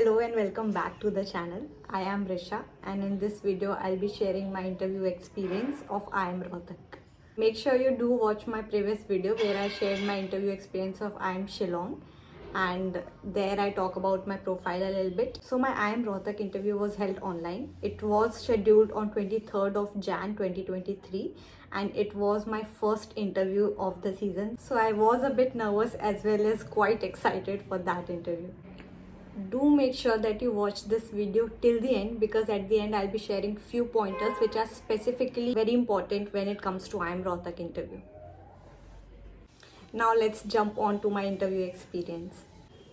Hello and welcome back to the channel. I am Risha and in this video I'll be sharing my interview experience of IIM Rohtak. Make sure you do watch my previous video where I shared my interview experience of IIM Shillong, and there I talk about my profile a little bit. So my IIM Rohtak interview was held online. It was scheduled on 23rd of Jan 2023 and it was my first interview of the season. So I was a bit nervous as well as quite excited for that interview. Do make sure that you watch this video till the end, because at the end I'll be sharing few pointers which are specifically very important when it comes to IIM Rohtak interview. Now let's jump on to my interview experience.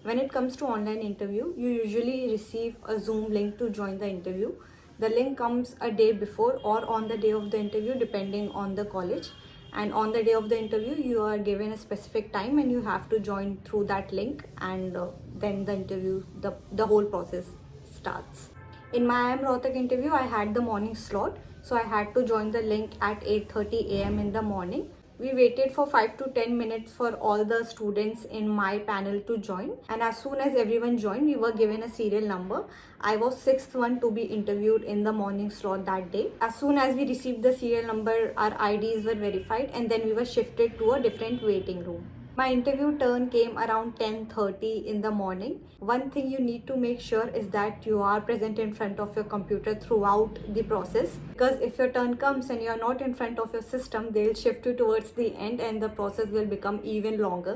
When it comes to online interview, you usually receive a Zoom link to join the interview. The link comes a day before or on the day of the interview depending on the college, and on the day of the interview you are given a specific time and you have to join through that link, and then the interview, the whole process starts. In my IIM Rohtak interview I had the morning slot, so I had to join the link at 8:30 a.m. in the morning. We waited for 5 to 10 minutes for all the students in my panel to join, and as soon as everyone joined we were given a serial number. I was sixth one to be interviewed in the morning slot that day. As soon as we received the serial number, our IDs were verified and then we were shifted to a different waiting room. My interview turn came around 10:30 in the morning. One thing you need to make sure is that you are present in front of your computer throughout the process, because if your turn comes and you are not in front of your system, they'll shift you towards the end and the process will become even longer.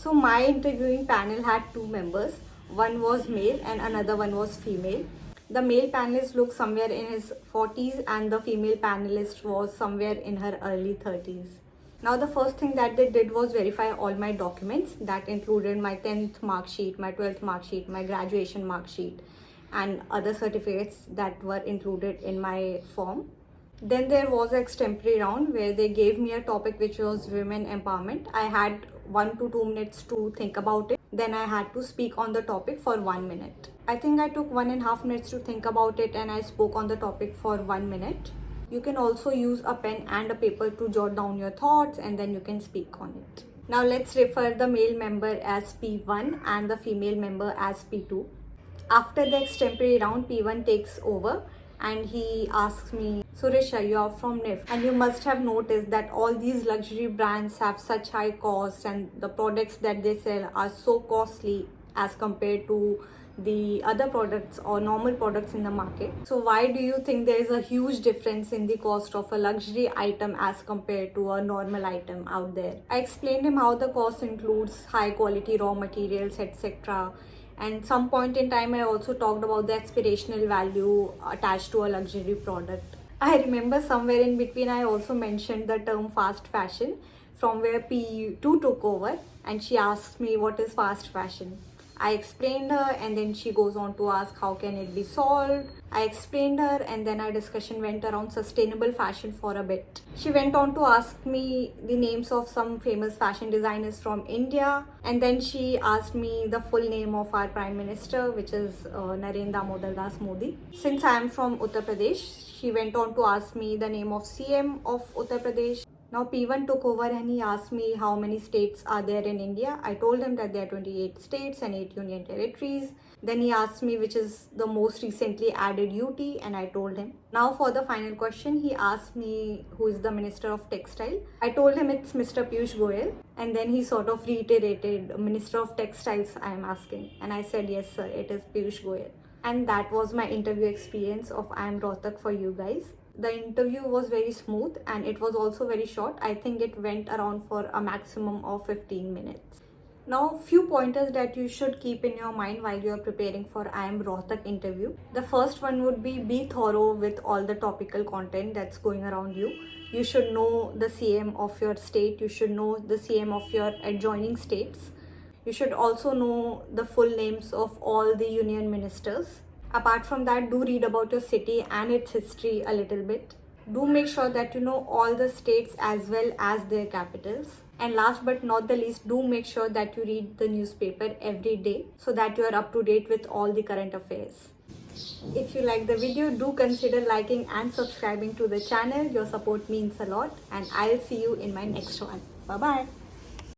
So my interviewing panel had two members. One was male and another one was female. The male panelist looked somewhere in his 40s and the female panelist was somewhere in her early 30s. Now the first thing that they did was verify all my documents. That included my 10th mark sheet, my 12th mark sheet, my graduation mark sheet, and other certificates that were included in my form. Then there was an extempore round where they gave me a topic which was women empowerment. I had 1 to 2 minutes to think about it. Then I had to speak on the topic for 1 minute. I think I took 1.5 minutes to think about it and I spoke on the topic for 1 minute. You can also use a pen and a paper to jot down your thoughts and then you can speak on it. Now let's refer the male member as P1 and the female member as P2. After the extempore round, P1 takes over and he asks me, Surisha, you are from NIF and you must have noticed that all these luxury brands have such high cost and the products that they sell are so costly as compared to the other products or normal products in the market. So why do you think there is a huge difference in the cost of a luxury item as compared to a normal item out there? I explained him how the cost includes high quality raw materials, etc. And some point in time I also talked about the aspirational value attached to a luxury product. I remember somewhere in between I also mentioned the term fast fashion, from where P2 took over and she asked me what is fast fashion. I explained her and then she goes on to ask how can it be solved. I explained her and then our discussion went around sustainable fashion for a bit. She went on to ask me the names of some famous fashion designers from India, and then she asked me the full name of our Prime Minister, which is Narendra Damodar Das Modi. Since I am from Uttar Pradesh, she went on to ask me the name of CM of Uttar Pradesh. Now P1 took over and he asked me how many states are there in India. I told him that there are 28 states and 8 union territories. Then he asked me which is the most recently added UT and I told him. Now for the final question, he asked me who is the Minister of Textile. I told him it's Mr. Piyush Goyal, and then he sort of reiterated, Minister of Textiles I am asking, and I said yes sir, it is Piyush Goyal. And that was my interview experience of IIM Rohtak for you guys. The interview was very smooth and it was also very short. I think it went around for a maximum of 15 minutes. Now, few pointers that you should keep in your mind while you are preparing for IIM Rohtak interview. The first one would be thorough with all the topical content that's going around you. You should know the CM of your state. You should know the CM of your adjoining states. You should also know the full names of all the union ministers. Apart from that, do read about your city and its history a little bit. Do make sure that you know all the states as well as their capitals. And last but not the least, do make sure that you read the newspaper every day so that you are up to date with all the current affairs. If you like the video, do consider liking and subscribing to the channel. Your support means a lot, and I'll see you in my next one. Bye bye.